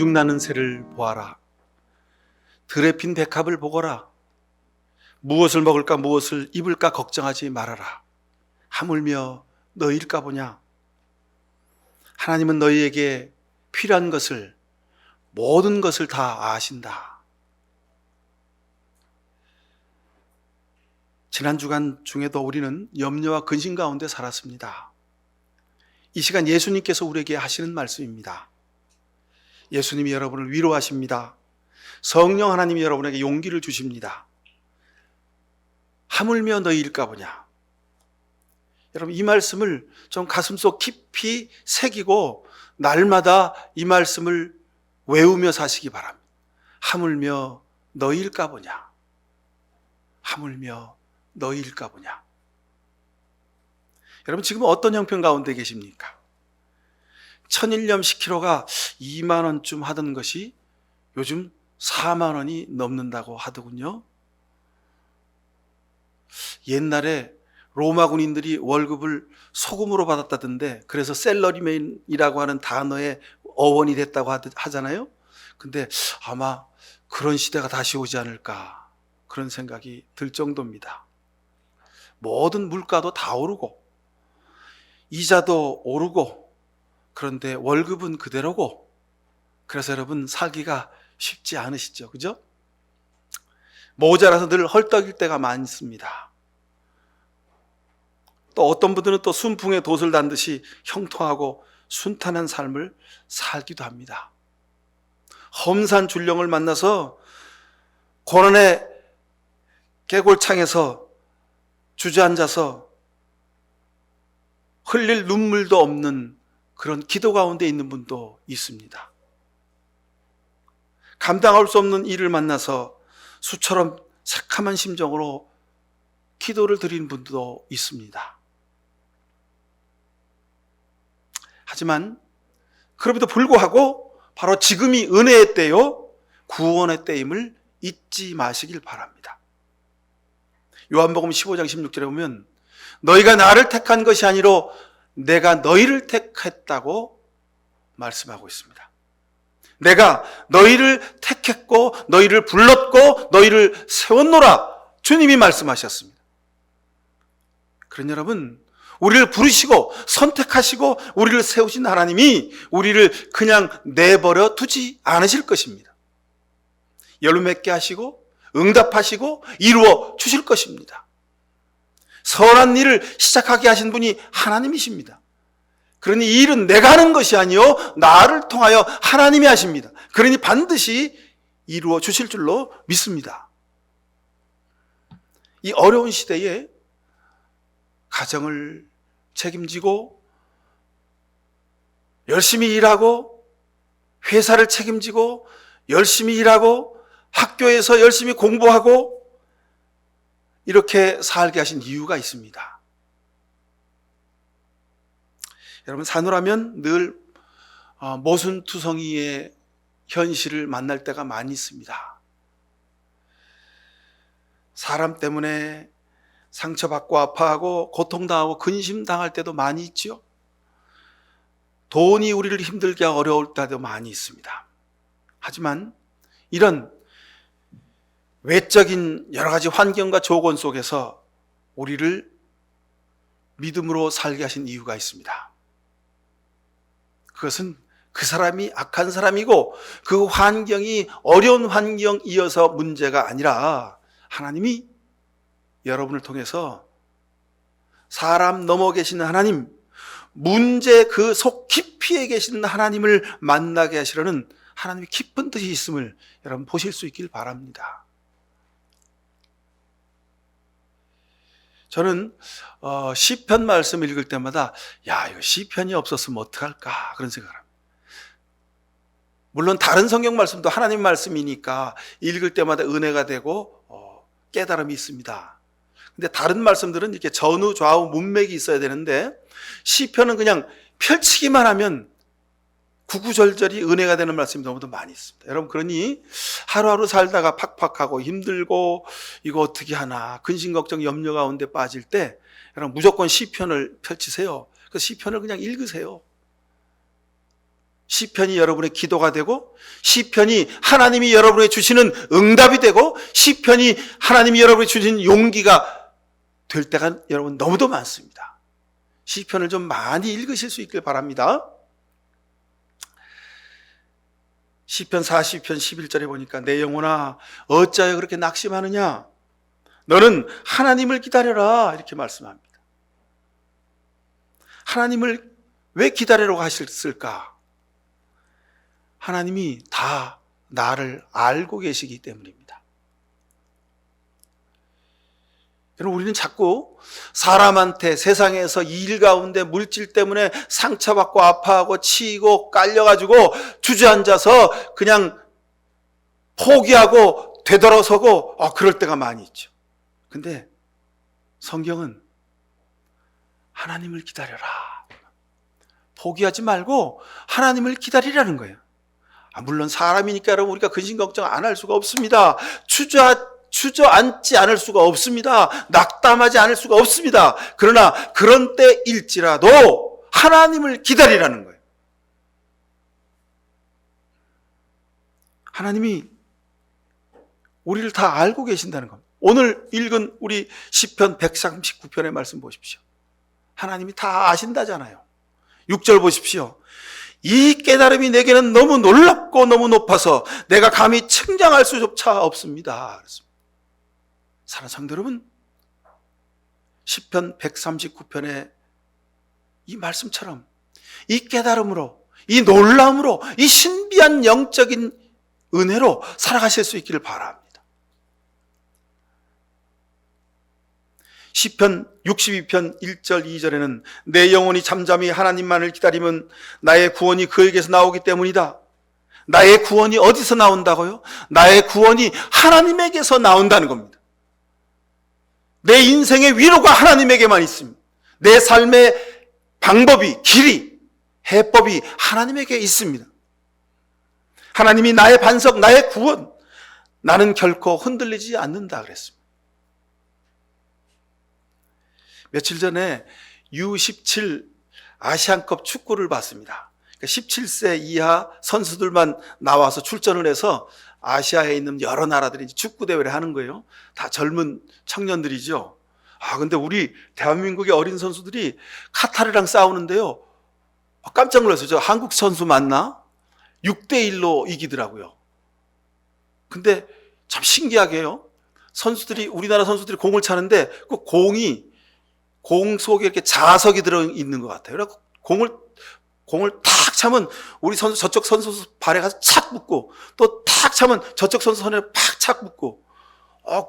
방죽나는 새를 보아라. 들에 핀 백합을 보거라. 무엇을 먹을까 무엇을 입을까 걱정하지 말아라. 하물며 너희일까 보냐. 하나님은 너희에게 필요한 것을, 모든 것을 다 아신다. 지난 주간 중에도 우리는 염려와 근심 가운데 살았습니다. 이 시간 예수님께서 우리에게 하시는 말씀입니다. 예수님이 여러분을 위로하십니다. 성령 하나님이 여러분에게 용기를 주십니다. 하물며 너희일까 보냐. 여러분, 이 말씀을 좀 가슴속 깊이 새기고 날마다 이 말씀을 외우며 사시기 바랍니다. 하물며 너희일까 보냐. 하물며 너희일까 보냐. 여러분, 지금 어떤 형편 가운데 계십니까? 천일염 10kg가 2만 원쯤 하던 것이 요즘 4만 원이 넘는다고 하더군요. 옛날에 로마 군인들이 월급을 소금으로 받았다던데, 그래서 셀러리맨이라고 하는 단어의 어원이 됐다고 하잖아요. 근데 아마 그런 시대가 다시 오지 않을까, 그런 생각이 들 정도입니다. 모든 물가도 다 오르고 이자도 오르고, 그런데 월급은 그대로고, 그래서 여러분 살기가 쉽지 않으시죠? 그죠? 모자라서 늘 헐떡일 때가 많습니다. 또 어떤 분들은 또 순풍에 돛을 단 듯이 형통하고 순탄한 삶을 살기도 합니다. 험산 줄령을 만나서 고난의 개골창에서 주저앉아서 흘릴 눈물도 없는 그런 기도 가운데 있는 분도 있습니다. 감당할 수 없는 일을 만나서 수처럼 새카만 심정으로 기도를 드리는 분도 있습니다. 하지만 그럼에도 불구하고 바로 지금이 은혜의 때요, 구원의 때임을 잊지 마시길 바랍니다. 요한복음 15장 16절에 보면 너희가 나를 택한 것이 아니라 내가 너희를 택했다고 말씀하고 있습니다. 내가 너희를 택했고 너희를 불렀고 너희를 세웠노라, 주님이 말씀하셨습니다. 그러니 여러분, 우리를 부르시고 선택하시고 우리를 세우신 하나님이 우리를 그냥 내버려 두지 않으실 것입니다. 열매 맺게 하시고 응답하시고 이루어 주실 것입니다. 선한 일을 시작하게 하신 분이 하나님이십니다. 그러니 이 일은 내가 하는 것이 아니요 나를 통하여 하나님이 하십니다. 그러니 반드시 이루어 주실 줄로 믿습니다. 이 어려운 시대에 가정을 책임지고 열심히 일하고 회사를 책임지고 열심히 일하고 학교에서 열심히 공부하고 이렇게 살게 하신 이유가 있습니다. 여러분, 사노라면 늘 모순투성이의 현실을 만날 때가 많이 있습니다. 사람 때문에 상처받고 아파하고 고통당하고 근심당할 때도 많이 있죠. 돈이 우리를 힘들게 어려울 때도 많이 있습니다. 하지만 이런 외적인 여러 가지 환경과 조건 속에서 우리를 믿음으로 살게 하신 이유가 있습니다. 그것은 그 사람이 악한 사람이고 그 환경이 어려운 환경이어서 문제가 아니라 하나님이 여러분을 통해서 사람 넘어 계시는 하나님, 문제 그 속 깊이에 계시는 하나님을 만나게 하시려는 하나님의 깊은 뜻이 있음을 여러분 보실 수 있길 바랍니다. 저는 시편 말씀 읽을 때마다 이거 시편이 없었으면 어떡할까 그런 생각을 합니다. 물론 다른 성경 말씀도 하나님 말씀이니까 읽을 때마다 은혜가 되고 깨달음이 있습니다. 근데 다른 말씀들은 이렇게 전후 좌우 문맥이 있어야 되는데 시편은 그냥 펼치기만 하면 구구절절이 은혜가 되는 말씀이 너무도 많이 있습니다. 여러분, 그러니 하루하루 살다가 팍팍하고 힘들고 이거 어떻게 하나 근심 걱정 염려 가운데 빠질 때 여러분 무조건 시편을 펼치세요. 그 시편을 그냥 읽으세요. 시편이 여러분의 기도가 되고, 시편이 하나님이 여러분에게 주시는 응답이 되고, 시편이 하나님이 여러분에게 주시는 용기가 될 때가 여러분 너무도 많습니다. 시편을 좀 많이 읽으실 수 있길 바랍니다. 시편 40편 11절에 보니까 내 영혼아 어찌하여 그렇게 낙심하느냐, 너는 하나님을 기다려라, 이렇게 말씀합니다. 하나님을 왜 기다리라고 하셨을까? 하나님이 다 나를 알고 계시기 때문입니다. 여러분, 우리는 자꾸 사람한테 세상에서 일 가운데 물질 때문에 상처받고 아파하고 치이고 깔려가지고 주저앉아서 그냥 포기하고 되돌아서고 그럴 때가 많이 있죠. 근데 성경은 하나님을 기다려라, 포기하지 말고 하나님을 기다리라는 거예요. 물론 사람이니까 여러분 우리가 근심 걱정 안 할 수가 없습니다. 주저앉지 않을 수가 없습니다. 낙담하지 않을 수가 없습니다. 그러나 그런 때일지라도 하나님을 기다리라는 거예요. 하나님이 우리를 다 알고 계신다는 겁니다. 오늘 읽은 우리 시편 139편의 말씀 보십시오. 하나님이 다 아신다잖아요. 6절 보십시오. 이 깨달음이 내게는 너무 놀랍고 너무 높아서 내가 감히 측량할 수조차 없습니다. 그렇습니다. 사랑하는 성도 여러분, 시편 139편의 이 말씀처럼 이 깨달음으로, 이 놀라움으로, 이 신비한 영적인 은혜로 살아가실 수 있기를 바랍니다. 시편 62편 1절 2절에는 내 영혼이 잠잠히 하나님만을 기다리면 나의 구원이 그에게서 나오기 때문이다. 나의 구원이 어디서 나온다고요? 나의 구원이 하나님에게서 나온다는 겁니다. 내 인생의 위로가 하나님에게만 있습니다. 내 삶의 방법이, 길이, 해법이 하나님에게 있습니다. 하나님이 나의 반석, 나의 구원, 나는 결코 흔들리지 않는다 그랬습니다. 며칠 전에 U17 아시안컵 축구를 봤습니다. 17세 이하 선수들만 나와서 출전을 해서 아시아에 있는 여러 나라들이 축구 대회를 하는 거예요. 다 젊은 청년들이죠. 근데 우리 대한민국의 어린 선수들이 카타르랑 싸우는데요. 깜짝 놀랐어요. 저 한국 선수 맞나? 6대1로 이기더라고요. 근데 참 신기하게요. 우리나라 선수들이 공을 차는데 그 공 속에 이렇게 자석이 들어있는 것 같아요. 그래서 공을 탁 차면 우리 저쪽 선수 발에 가서 착 붙고, 또 탁 차면 저쪽 선수 손에 팍 착 붙고,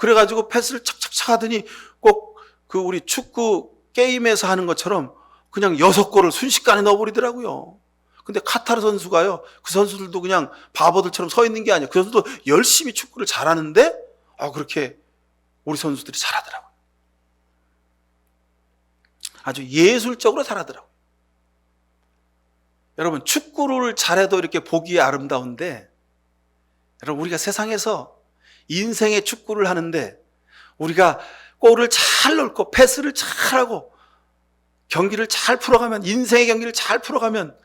그래가지고 패스를 착착착 하더니 꼭 우리 축구 게임에서 하는 것처럼 그냥 6골을 순식간에 넣어버리더라고요. 근데 카타르 선수가요, 그 선수들도 그냥 바보들처럼 서 있는 게 아니에요. 그 선수도 열심히 축구를 잘하는데, 그렇게 우리 선수들이 잘하더라고요. 아주 예술적으로 잘하더라고요. 여러분, 축구를 잘해도 이렇게 보기에 아름다운데, 여러분, 우리가 세상에서 인생의 축구를 하는데 우리가 골을 잘 넣고 패스를 잘하고 경기를 잘 풀어가면, 인생의 경기를 잘 풀어가면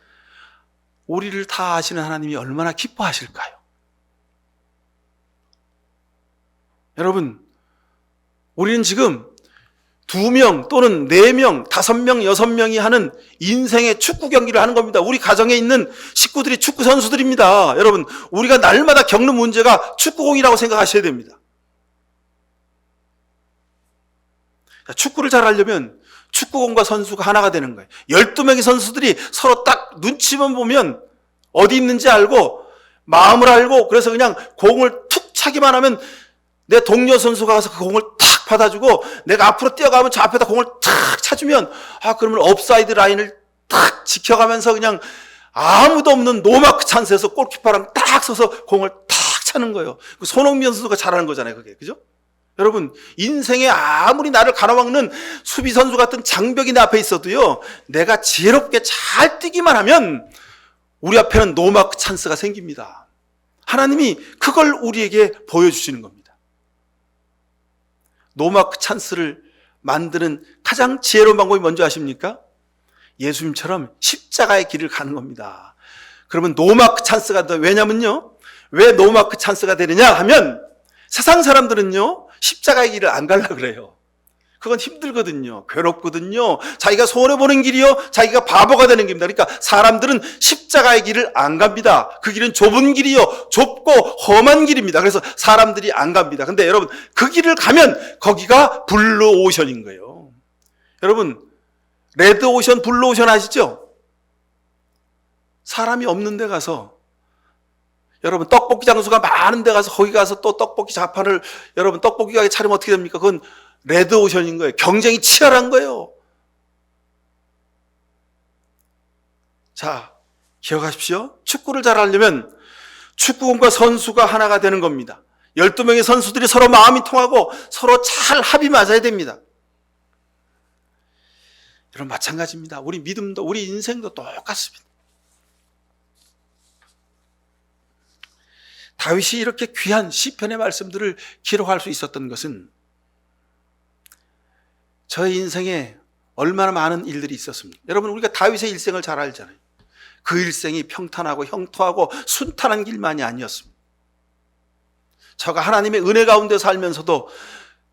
우리를 다 아시는 하나님이 얼마나 기뻐하실까요? 여러분, 우리는 지금 2명 또는 4명, 5명, 6명이 하는 인생의 축구 경기를 하는 겁니다. 우리 가정에 있는 식구들이 축구 선수들입니다. 여러분, 우리가 날마다 겪는 문제가 축구공이라고 생각하셔야 됩니다. 축구를 잘하려면 축구공과 선수가 하나가 되는 거예요. 12명의 선수들이 서로 딱 눈치만 보면 어디 있는지 알고 마음을 알고, 그래서 그냥 공을 툭 차기만 하면 내 동료 선수가 가서 그 공을 탁 받아주고, 내가 앞으로 뛰어가면 저 앞에다 공을 탁 차주면, 그러면 업사이드 라인을 탁 지켜가면서 그냥 아무도 없는 노마크 찬스에서 골키퍼랑 딱 서서 공을 탁 차는 거예요. 손흥민 선수가 잘하는 거잖아요, 그게. 그죠? 여러분, 인생에 아무리 나를 가로막는 수비 선수 같은 장벽이 내 앞에 있어도요, 내가 지혜롭게 잘 뛰기만 하면 우리 앞에는 노마크 찬스가 생깁니다. 하나님이 그걸 우리에게 보여주시는 겁니다. 노마크 찬스를 만드는 가장 지혜로운 방법이 뭔지 아십니까? 예수님처럼 십자가의 길을 가는 겁니다. 그러면 노마크 찬스가 돼. 왜냐면요. 왜 노마크 찬스가 되느냐 하면 세상 사람들은요. 십자가의 길을 안 가려고 그래요. 그건 힘들거든요. 괴롭거든요. 자기가 손해보는 길이요. 자기가 바보가 되는 길입니다. 그러니까 사람들은 십자가의 길을 안 갑니다. 그 길은 좁은 길이요. 좁고 험한 길입니다. 그래서 사람들이 안 갑니다. 근데 여러분 그 길을 가면 거기가 블루오션인 거예요. 여러분 레드오션, 블루오션 아시죠? 사람이 없는 데 가서 여러분 떡볶이 장수가 많은 데 가서 거기 가서 또 떡볶이 자판을 여러분 떡볶이 가게 차리면 어떻게 됩니까? 그건 레드오션인 거예요. 경쟁이 치열한 거예요. 자, 기억하십시오. 축구를 잘하려면 축구공과 선수가 하나가 되는 겁니다. 12명의 선수들이 서로 마음이 통하고 서로 잘 합이 맞아야 됩니다. 여러분 마찬가지입니다. 우리 믿음도 우리 인생도 똑같습니다. 다윗이 이렇게 귀한 시편의 말씀들을 기록할 수 있었던 것은 저의 인생에 얼마나 많은 일들이 있었습니까? 여러분 우리가 다윗의 일생을 잘 알잖아요. 그 일생이 평탄하고 형통하고 순탄한 길만이 아니었습니다. 저가 하나님의 은혜 가운데 살면서도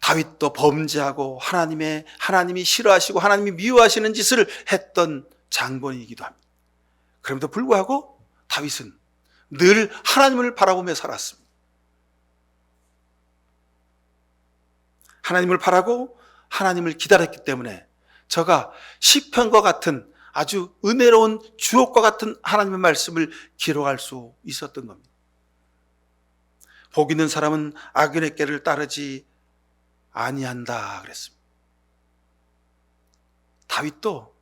다윗도 범죄하고 하나님이 싫어하시고 하나님이 미워하시는 짓을 했던 장본이기도 합니다. 그럼에도 불구하고 다윗은 늘 하나님을 바라보며 살았습니다. 하나님을 바라고 하나님을 기다렸기 때문에 저가 시편과 같은 아주 은혜로운 주옥과 같은 하나님의 말씀을 기록할 수 있었던 겁니다. 복 있는 사람은 악인의 길을 따르지 아니한다 그랬습니다. 다윗도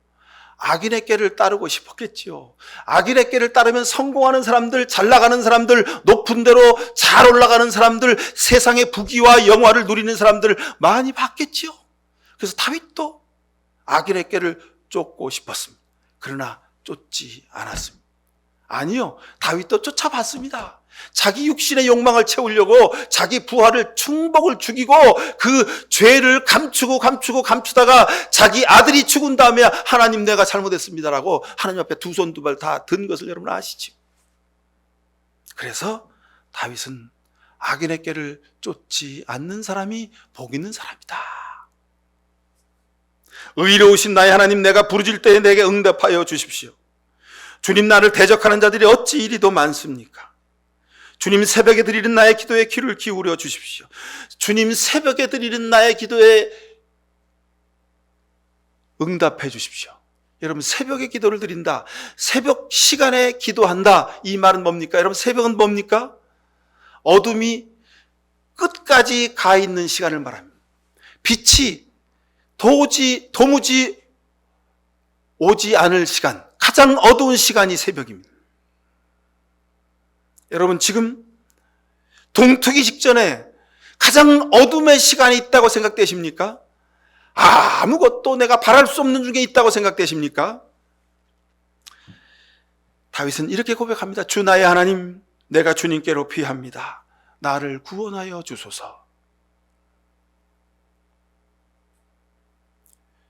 악인의 길을 따르고 싶었겠지요. 악인의 길을 따르면 성공하는 사람들, 잘 나가는 사람들, 높은 데로 잘 올라가는 사람들, 세상의 부귀와 영화를 누리는 사람들 많이 봤겠지요. 그래서 다윗도 악인의 길을 쫓고 싶었습니다. 그러나 쫓지 않았습니다. 아니요, 다윗도 쫓아봤습니다. 자기 육신의 욕망을 채우려고 자기 부하를 충복을 죽이고 그 죄를 감추다가 자기 아들이 죽은 다음에 하나님 내가 잘못했습니다라고 하나님 앞에 두 손 두 발 다 든 것을 여러분 아시죠? 그래서 다윗은 악인의 길을 쫓지 않는 사람이 복 있는 사람이다. 의로우신 나의 하나님, 내가 부르짖을 때에 내게 응답하여 주십시오. 주님, 나를 대적하는 자들이 어찌 이리도 많습니까? 주님, 새벽에 드리는 나의 기도에 귀를 기울여 주십시오. 주님, 새벽에 드리는 나의 기도에 응답해 주십시오. 여러분, 새벽에 기도를 드린다, 새벽 시간에 기도한다, 이 말은 뭡니까? 여러분, 새벽은 뭡니까? 어둠이 끝까지 가 있는 시간을 말합니다. 빛이 도무지 오지 않을 시간, 가장 어두운 시간이 새벽입니다. 여러분, 지금 동트기 직전에 가장 어둠의 시간이 있다고 생각되십니까? 아무것도 내가 바랄 수 없는 중에 있다고 생각되십니까? 다윗은 이렇게 고백합니다. 주 나의 하나님, 내가 주님께로 피합니다. 나를 구원하여 주소서.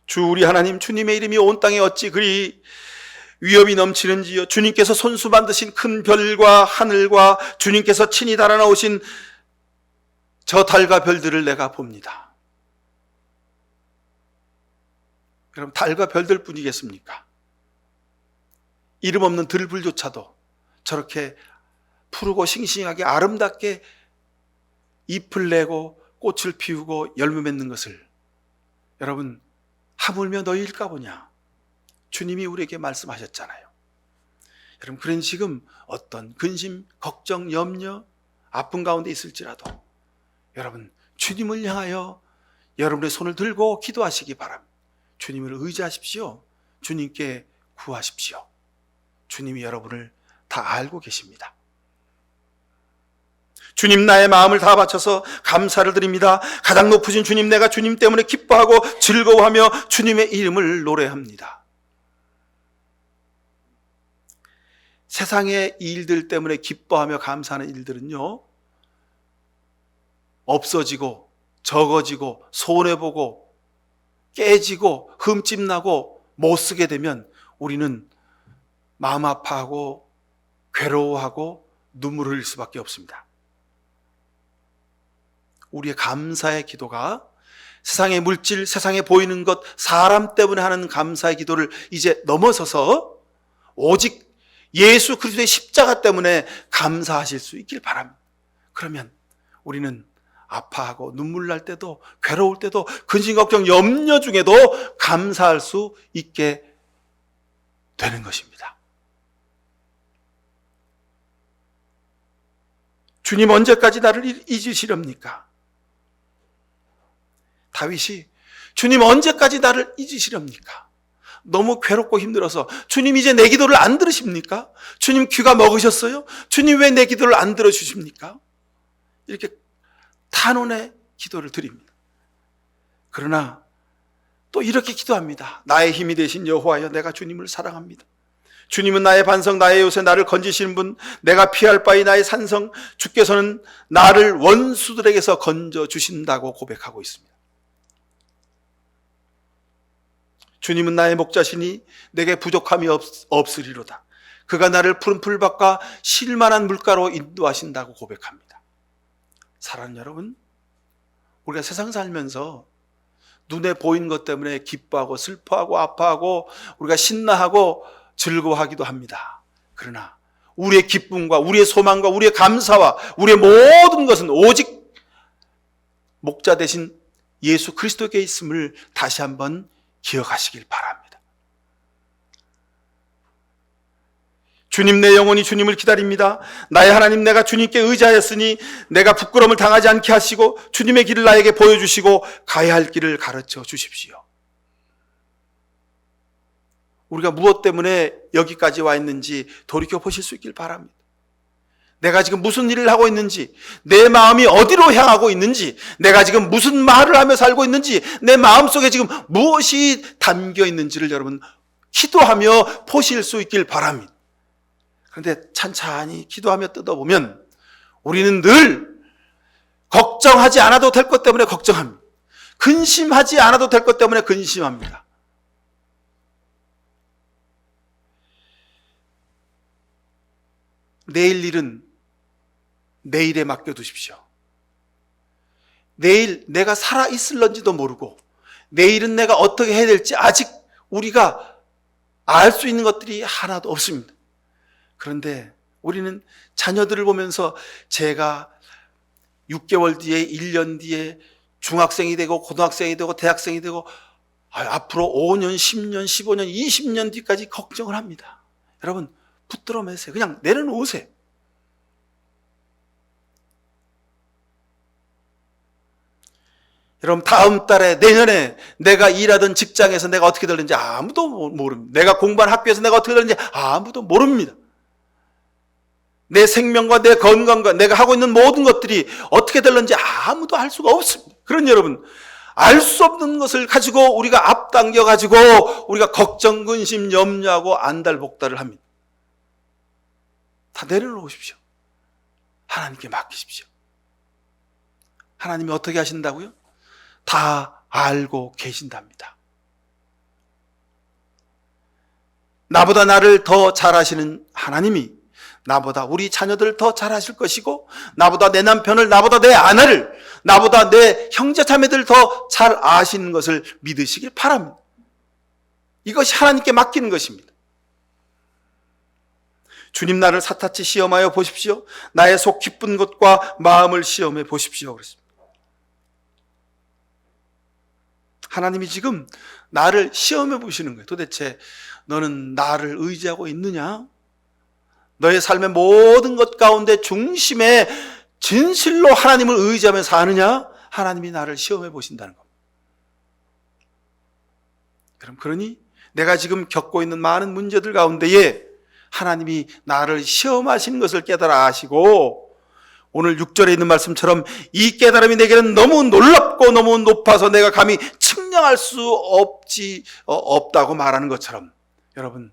주 우리 하나님, 주님의 이름이 온 땅에 어찌 그리 위엄이 넘치는지요. 주님께서 손수 만드신 큰 별과 하늘과 주님께서 친히 달아나오신 저 달과 별들을 내가 봅니다. 그럼 달과 별들 뿐이겠습니까? 이름 없는 들불조차도 저렇게 푸르고 싱싱하게 아름답게 잎을 내고 꽃을 피우고 열매 맺는 것을 여러분, 하물며 너희일까 보냐, 주님이 우리에게 말씀하셨잖아요. 여러분, 그런 지금 어떤 근심, 걱정, 염려, 아픔 가운데 있을지라도 여러분, 주님을 향하여 여러분의 손을 들고 기도하시기 바랍니다. 주님을 의지하십시오. 주님께 구하십시오. 주님이 여러분을 다 알고 계십니다. 주님, 나의 마음을 다 바쳐서 감사를 드립니다. 가장 높으신 주님, 내가 주님 때문에 기뻐하고 즐거워하며 주님의 이름을 노래합니다. 세상의 일들 때문에 기뻐하며 감사하는 일들은요, 없어지고 적어지고 손해보고 깨지고 흠집나고 못쓰게 되면 우리는 마음 아파하고 괴로워하고 눈물을 흘릴 수밖에 없습니다. 우리의 감사의 기도가 세상의 물질, 세상에 보이는 것, 사람 때문에 하는 감사의 기도를 이제 넘어서서 오직 예수 그리스도의 십자가 때문에 감사하실 수 있길 바랍니다. 그러면 우리는 아파하고 눈물 날 때도, 괴로울 때도, 근심 걱정 염려 중에도 감사할 수 있게 되는 것입니다. 주님 언제까지 나를 잊으시렵니까? 다윗이 주님 언제까지 나를 잊으시렵니까? 너무 괴롭고 힘들어서 주님 이제 내 기도를 안 들으십니까? 주님 귀가 먹으셨어요? 주님 왜 내 기도를 안 들어주십니까? 이렇게 탄원의 기도를 드립니다. 그러나 또 이렇게 기도합니다. 나의 힘이 되신 여호와여, 내가 주님을 사랑합니다. 주님은 나의 반석, 나의 요새, 나를 건지시는 분, 내가 피할 바위 나의 산성, 주께서는 나를 원수들에게서 건져주신다고 고백하고 있습니다. 주님은 나의 목자시니 내게 부족함이 없으리로다. 그가 나를 푸른 풀밭과 쉴만한 물가로 인도하신다고 고백합니다. 사랑하는 여러분, 우리가 세상 살면서 눈에 보이는 것 때문에 기뻐하고 슬퍼하고 아파하고 우리가 신나하고 즐거워하기도 합니다. 그러나 우리의 기쁨과 우리의 소망과 우리의 감사와 우리의 모든 것은 오직 목자 되신 예수 그리스도께 있음을 다시 한번 기억하시길 바랍니다. 주님, 내 영혼이 주님을 기다립니다. 나의 하나님, 내가 주님께 의지하였으니 내가 부끄러움을 당하지 않게 하시고 주님의 길을 나에게 보여주시고 가야 할 길을 가르쳐 주십시오. 우리가 무엇 때문에 여기까지 와 있는지 돌이켜 보실 수 있길 바랍니다. 내가 지금 무슨 일을 하고 있는지, 내 마음이 어디로 향하고 있는지, 내가 지금 무슨 말을 하며 살고 있는지, 내 마음속에 지금 무엇이 담겨 있는지를 여러분 기도하며 보실 수 있길 바랍니다. 그런데 찬찬히 기도하며 뜯어보면 우리는 늘 걱정하지 않아도 될 것 때문에 걱정합니다. 근심하지 않아도 될 것 때문에 근심합니다. 내일 일은 내일에 맡겨두십시오. 내일 내가 살아있을런지도 모르고 내일은 내가 어떻게 해야 될지 아직 우리가 알 수 있는 것들이 하나도 없습니다. 그런데 우리는 자녀들을 보면서 제가 6개월 뒤에 1년 뒤에 중학생이 되고 고등학생이 되고 대학생이 되고 앞으로 5년, 10년, 15년, 20년 뒤까지 걱정을 합니다. 여러분 붙들어 매세요. 그냥 내려놓으세요. 여러분 다음 달에 내년에 내가 일하던 직장에서 내가 어떻게 되는지 아무도 모릅니다. 내가 공부한 학교에서 내가 어떻게 되는지 아무도 모릅니다. 내 생명과 내 건강과 내가 하고 있는 모든 것들이 어떻게 되는지 아무도 알 수가 없습니다. 그런 여러분, 알 수 없는 것을 가지고 우리가 앞당겨 가지고 우리가 걱정, 근심, 염려하고 안달복달을 합니다. 다 내려놓으십시오. 하나님께 맡기십시오. 하나님이 어떻게 하신다고요? 다 알고 계신답니다. 나보다 나를 더 잘 아시는 하나님이 나보다 우리 자녀들을 더 잘 아실 것이고, 나보다 내 남편을, 나보다 내 아내를, 나보다 내 형제 자매들을 더 잘 아시는 것을 믿으시길 바랍니다. 이것이 하나님께 맡기는 것입니다. 주님, 나를 사타치 시험하여 보십시오. 나의 속 기쁜 것과 마음을 시험해 보십시오. 그랬습니다. 하나님이 지금 나를 시험해 보시는 거예요. 도대체 너는 나를 의지하고 있느냐? 너의 삶의 모든 것 가운데 중심에 진실로 하나님을 의지하며 사느냐? 하나님이 나를 시험해 보신다는 겁니다. 그러니 내가 지금 겪고 있는 많은 문제들 가운데에 하나님이 나를 시험하시는 것을 깨달아 아시고, 오늘 6절에 있는 말씀처럼 이 깨달음이 내게는 너무 놀랍고 너무 높아서 내가 감히 측량할 수 없다고 말하는 것처럼, 여러분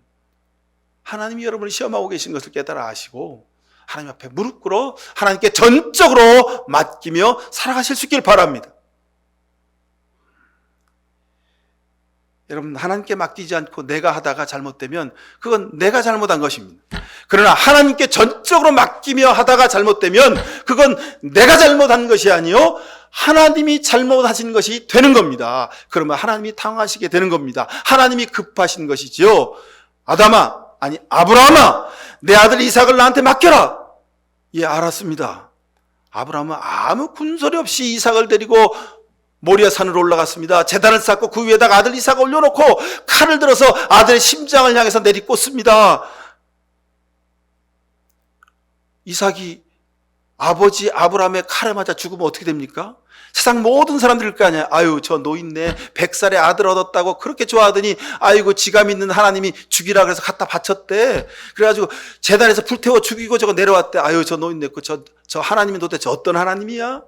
하나님이 여러분을 시험하고 계신 것을 깨달아 아시고 하나님 앞에 무릎 꿇어 하나님께 전적으로 맡기며 살아가실 수 있길 바랍니다. 여러분, 하나님께 맡기지 않고 내가 하다가 잘못되면 그건 내가 잘못한 것입니다. 그러나 하나님께 전적으로 맡기며 하다가 잘못되면 그건 내가 잘못한 것이 아니요 하나님이 잘못하신 것이 되는 겁니다. 그러면 하나님이 당하시게 되는 겁니다. 하나님이 급하신 것이지요. 아브라함아, 내 아들 이삭을 나한테 맡겨라. 예, 알았습니다. 아브라함은 아무 군소리 없이 이삭을 데리고 모리아 산으로 올라갔습니다. 제단을 쌓고 그 위에다가 아들 이삭을 올려놓고 칼을 들어서 아들의 심장을 향해서 내리꽂습니다. 이삭이 아버지 아브라함의 칼에 맞아 죽으면 어떻게 됩니까? 세상 모든 사람들일 거 아니야. 아유, 저 노인네 100살의 아들 얻었다고 그렇게 좋아하더니 아이고 지가 믿는 하나님이 죽이라 그래서 갖다 바쳤대. 그래가지고 제단에서 불태워 죽이고 저거 내려왔대. 아유, 저 노인네 저 하나님이 도대체 어떤 하나님이야?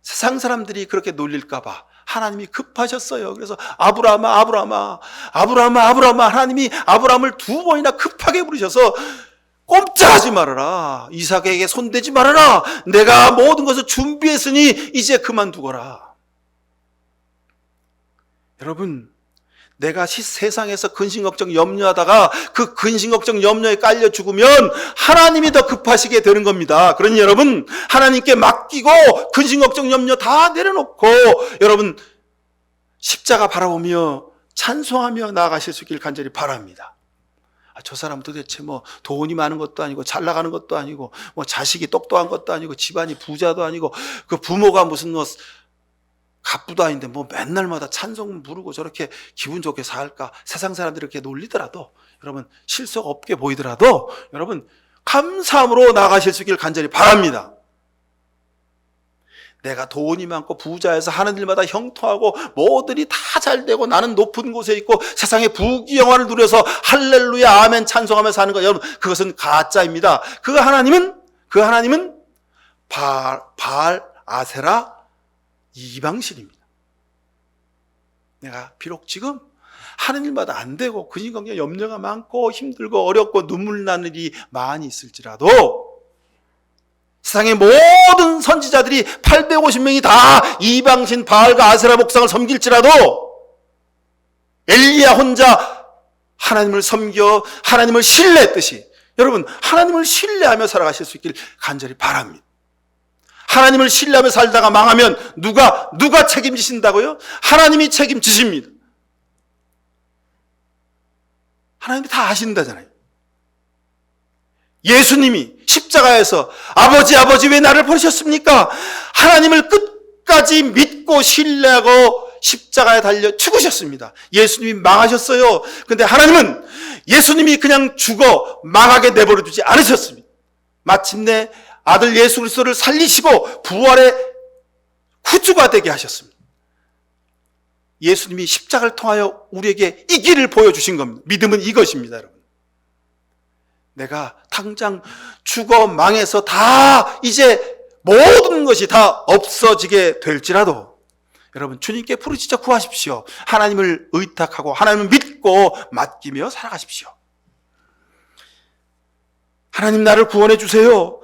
세상 사람들이 그렇게 놀릴까 봐 하나님이 급하셨어요. 그래서 아브라함아 하나님이 아브라함을 2번이나 급하게 부르셔서 꼼짝하지 말아라. 이삭에게 손대지 말아라. 내가 모든 것을 준비했으니 이제 그만두거라. 여러분, 내가 세상에서 근심걱정 염려하다가 그 근심걱정 염려에 깔려 죽으면 하나님이 더 급하시게 되는 겁니다. 그러니 여러분, 하나님께 맡기고 근심걱정 염려 다 내려놓고 여러분 십자가 바라보며 찬송하며 나아가실 수 있길 간절히 바랍니다. 저 사람 도대체 뭐 돈이 많은 것도 아니고 잘 나가는 것도 아니고 뭐 자식이 똑똑한 것도 아니고 집안이 부자도 아니고 그 부모가 무슨 뭐 갑부도 아닌데 뭐 맨날마다 찬송 부르고 저렇게 기분 좋게 살까? 세상 사람들이 이렇게 놀리더라도 여러분 실속 없게 보이더라도 여러분 감사함으로 나아가실 수 있길 간절히 바랍니다. 내가 돈이 많고 부자여서 하는 일마다 형통하고 뭐들이 다 잘되고 나는 높은 곳에 있고 세상의 부귀영화를 누려서 할렐루야 아멘 찬송하며 사는 것, 여러분 그것은 가짜입니다. 그 하나님은 바알 아세라 이방신입니다. 내가 비록 지금 하는 일마다 안 되고 근심걱정 염려가 많고 힘들고 어렵고 눈물 나는 일이 많이 있을지라도 세상의 모든 선지자들이 850명이 다 이방신 바알과 아세라 목상을 섬길지라도 엘리야 혼자 하나님을 섬겨 하나님을 신뢰했듯이 여러분 하나님을 신뢰하며 살아가실 수 있길 간절히 바랍니다. 하나님을 신뢰하며 살다가 망하면 누가 책임지신다고요? 하나님이 책임지십니다. 하나님이 다 아신다잖아요. 예수님이 십자가에서 아버지 왜 나를 버리셨습니까? 하나님을 끝까지 믿고 신뢰하고 십자가에 달려 죽으셨습니다. 예수님이 망하셨어요. 근데 하나님은 예수님이 그냥 죽어 망하게 내버려 두지 않으셨습니다. 마침내 아들 예수 그리스도를 살리시고 부활의 구주가 되게 하셨습니다. 예수님이 십자가를 통하여 우리에게 이 길을 보여주신 겁니다. 믿음은 이것입니다, 여러분. 내가 당장 죽어 망해서 다 이제 모든 것이 다 없어지게 될지라도 여러분 주님께 부르짖어 구하십시오. 하나님을 의탁하고 하나님을 믿고 맡기며 살아가십시오. 하나님 나를 구원해 주세요.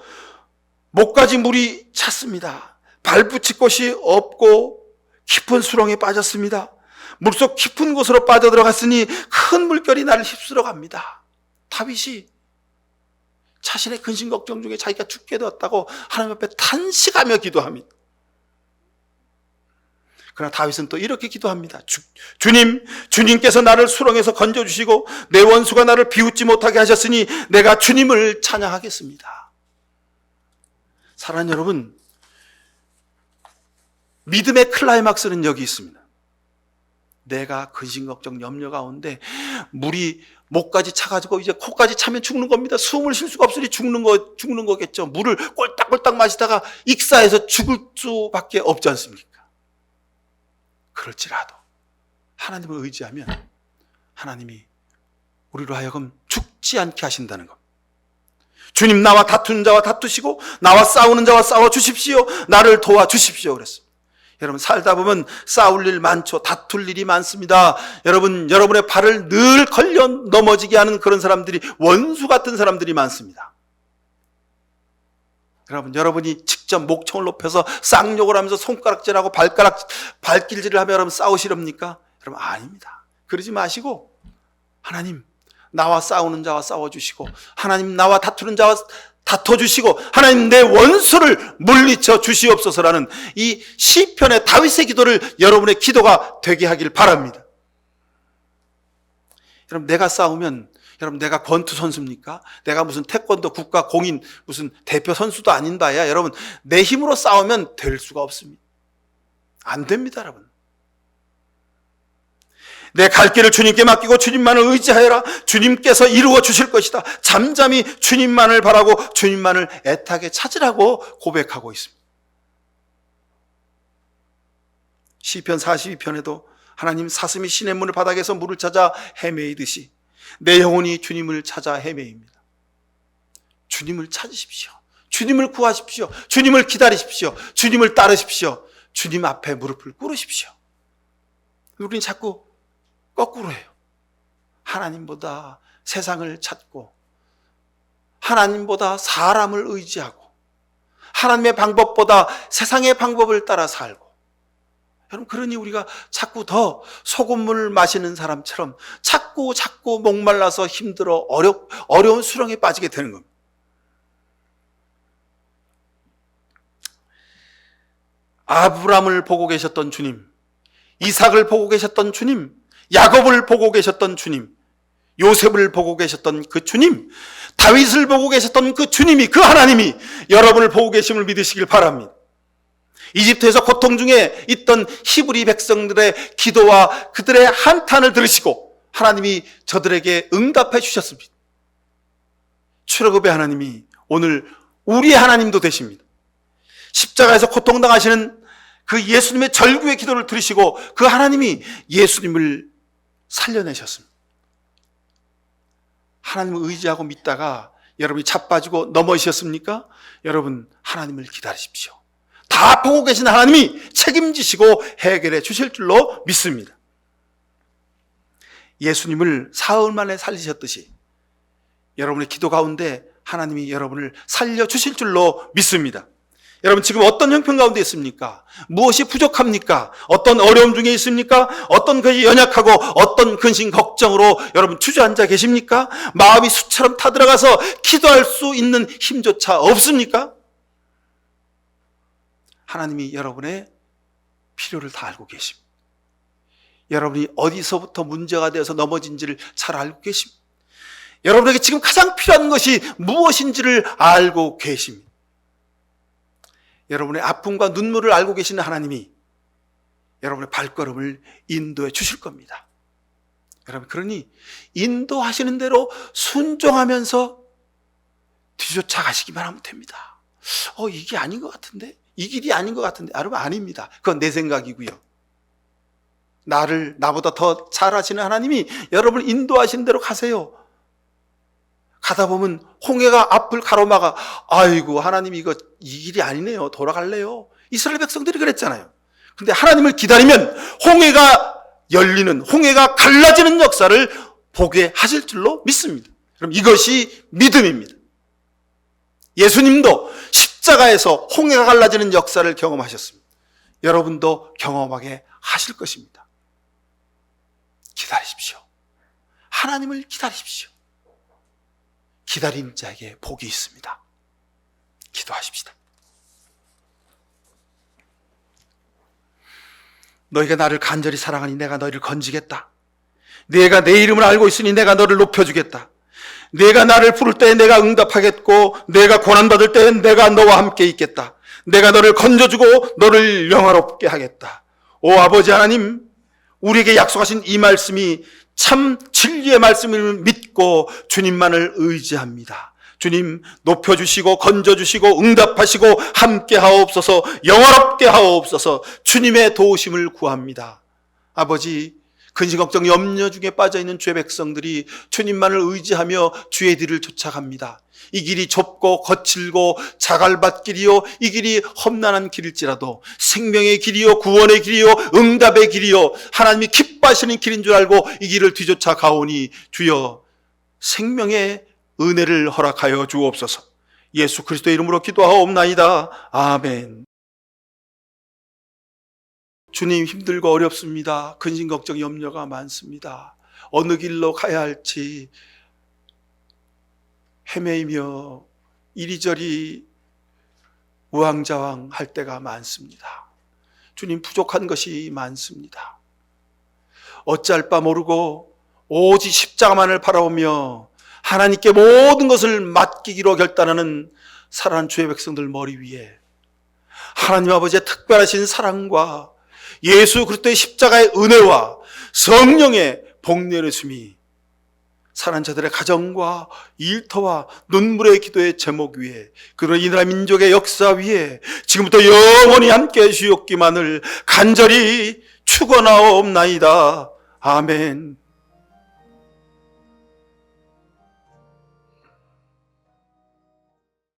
목까지 물이 찼습니다. 발붙일 곳이 없고 깊은 수렁에 빠졌습니다. 물속 깊은 곳으로 빠져들어갔으니 큰 물결이 나를 휩쓸어 갑니다. 다윗이 자신의 근심걱정 중에 자기가 죽게 되었다고 하나님 앞에 탄식하며 기도합니다. 그러나 다윗은 또 이렇게 기도합니다. 주님께서 나를 수렁에서 건져주시고 내 원수가 나를 비웃지 못하게 하셨으니 내가 주님을 찬양하겠습니다. 사랑하는 여러분, 믿음의 클라이막스는 여기 있습니다. 내가 근심걱정 염려 가운데 물이 목까지 차가지고 이제 코까지 차면 죽는 겁니다. 숨을 쉴 수가 없으니 죽는 거겠죠. 물을 꼴딱꼴딱 마시다가 익사해서 죽을 수밖에 없지 않습니까? 그럴지라도 하나님을 의지하면 하나님이 우리로 하여금 죽지 않게 하신다는 것. 주님 나와 다투는 자와 다투시고 나와 싸우는 자와 싸워 주십시오. 나를 도와주십시오 그랬습니다. 여러분 살다 보면 싸울 일 많죠. 다툴 일이 많습니다. 여러분의 발을 늘 걸려 넘어지게 하는 그런 사람들이 원수 같은 사람들이 많습니다. 여러분이 직접 목청을 높여서 쌍욕을 하면서 손가락질하고 발길질을 하며 여러분 싸우시렵니까? 여러분 아닙니다. 그러지 마시고 하나님 나와 싸우는 자와 싸워주시고, 하나님 나와 다투는 자와 다퉈주시고, 하나님 내 원수를 물리쳐 주시옵소서라는 이 시편의 다윗의 기도를 여러분의 기도가 되게 하길 바랍니다. 여러분, 내가 싸우면, 여러분, 내가 권투 선수입니까? 내가 무슨 태권도 국가 공인 무슨 대표 선수도 아닌 바야. 여러분, 내 힘으로 싸우면 될 수가 없습니다. 안 됩니다, 여러분. 내 갈 길을 주님께 맡기고 주님만을 의지하여라. 주님께서 이루어 주실 것이다. 잠잠히 주님만을 바라고 주님만을 애타게 찾으라고 고백하고 있습니다. 시편 42편에도 하나님, 사슴이 시냇물 바닥에서 물을 찾아 헤매이듯이 내 영혼이 주님을 찾아 헤매입니다. 주님을 찾으십시오. 주님을 구하십시오. 주님을 기다리십시오. 주님을 따르십시오. 주님 앞에 무릎을 꿇으십시오. 우리는 자꾸 거꾸로 해요. 하나님보다 세상을 찾고, 하나님보다 사람을 의지하고, 하나님의 방법보다 세상의 방법을 따라 살고, 여러분, 그러니 우리가 자꾸 더 소금물 마시는 사람처럼 자꾸 목말라서 힘들어 어려운 수렁에 빠지게 되는 겁니다. 아브람을 보고 계셨던 주님, 이삭을 보고 계셨던 주님, 야곱을 보고 계셨던 주님, 요셉을 보고 계셨던 그 주님, 다윗을 보고 계셨던 그 주님이, 그 하나님이 여러분을 보고 계심을 믿으시길 바랍니다. 이집트에서 고통 중에 있던 히브리 백성들의 기도와 그들의 한탄을 들으시고 하나님이 저들에게 응답해 주셨습니다. 출애굽의 하나님이 오늘 우리의 하나님도 되십니다. 십자가에서 고통당하시는 그 예수님의 절규의 기도를 들으시고 그 하나님이 예수님을 살려내셨습니다. 하나님을 의지하고 믿다가 여러분이 자빠지고 넘어지셨습니까? 여러분, 하나님을 기다리십시오. 다 보고 계신 하나님이 책임지시고 해결해 주실 줄로 믿습니다. 예수님을 사흘 만에 살리셨듯이 여러분의 기도 가운데 하나님이 여러분을 살려주실 줄로 믿습니다. 여러분, 지금 어떤 형편 가운데 있습니까? 무엇이 부족합니까? 어떤 어려움 중에 있습니까? 어떤 것이 연약하고 어떤 근심 걱정으로 여러분 주저앉아 계십니까? 마음이 숯처럼 타들어가서 기도할 수 있는 힘조차 없습니까? 하나님이 여러분의 필요를 다 알고 계십니다. 여러분이 어디서부터 문제가 되어서 넘어진지를 잘 알고 계십니다. 여러분에게 지금 가장 필요한 것이 무엇인지를 알고 계십니다. 여러분의 아픔과 눈물을 알고 계시는 하나님이 여러분의 발걸음을 인도해 주실 겁니다. 여러분, 그러니 인도하시는 대로 순종하면서 뒤쫓아 가시기만 하면 됩니다. 이게 아닌 것 같은데? 이 길이 아닌 것 같은데? 여러분, 아닙니다. 그건 내 생각이고요. 나보다 더 잘하시는 하나님이 여러분을 인도하시는 대로 가세요. 가다 보면 홍해가 앞을 가로막아. 아이고, 하나님 이 길이 아니네요. 돌아갈래요. 이스라엘 백성들이 그랬잖아요. 근데 하나님을 기다리면 홍해가 열리는, 홍해가 갈라지는 역사를 보게 하실 줄로 믿습니다. 그럼 이것이 믿음입니다. 예수님도 십자가에서 홍해가 갈라지는 역사를 경험하셨습니다. 여러분도 경험하게 하실 것입니다. 기다리십시오. 하나님을 기다리십시오. 기다린 자에게 복이 있습니다. 기도하십시다. 너희가 나를 간절히 사랑하니 내가 너희를 건지겠다. 내가 내 이름을 알고 있으니 내가 너를 높여주겠다. 내가 나를 부를 때에 내가 응답하겠고 내가 고난받을 때에 내가 너와 함께 있겠다. 내가 너를 건져주고 너를 영화롭게 하겠다. 오 아버지 하나님, 우리에게 약속하신 이 말씀이 참 진리의 말씀을 믿고 주님만을 의지합니다. 주님 높여주시고 건져주시고 응답하시고 함께 하옵소서, 영화롭게 하옵소서. 주님의 도우심을 구합니다. 아버지, 근심 걱정 염려 중에 빠져있는 주의 백성들이 주님만을 의지하며 주의 뒤를 쫓아갑니다. 이 길이 좁고 거칠고 자갈밭 길이요, 이 길이 험난한 길일지라도 생명의 길이요, 구원의 길이요, 응답의 길이요, 하나님이 기뻐하시는 길인 줄 알고 이 길을 뒤쫓아 가오니 주여 생명의 은혜를 허락하여 주옵소서. 예수 그리스도의 이름으로 기도하옵나이다. 아멘. 주님, 힘들고 어렵습니다. 근심 걱정 염려가 많습니다. 어느 길로 가야 할지 헤매이며 이리저리 우왕좌왕 할 때가 많습니다. 주님, 부족한 것이 많습니다. 어찌할 바 모르고 오직 십자가만을 바라보며 하나님께 모든 것을 맡기기로 결단하는 사랑하는 주의 백성들 머리 위에 하나님 아버지의 특별하신 사랑과 예수 그리스도의 십자가의 은혜와 성령의 복내려심이 사랑하는 자들의 가정과 일터와 눈물의 기도의 제목 위에, 그런 이 나라 민족의 역사 위에 지금부터 영원히 함께해 주옵기만을 간절히 축원하옵나이다. 아멘.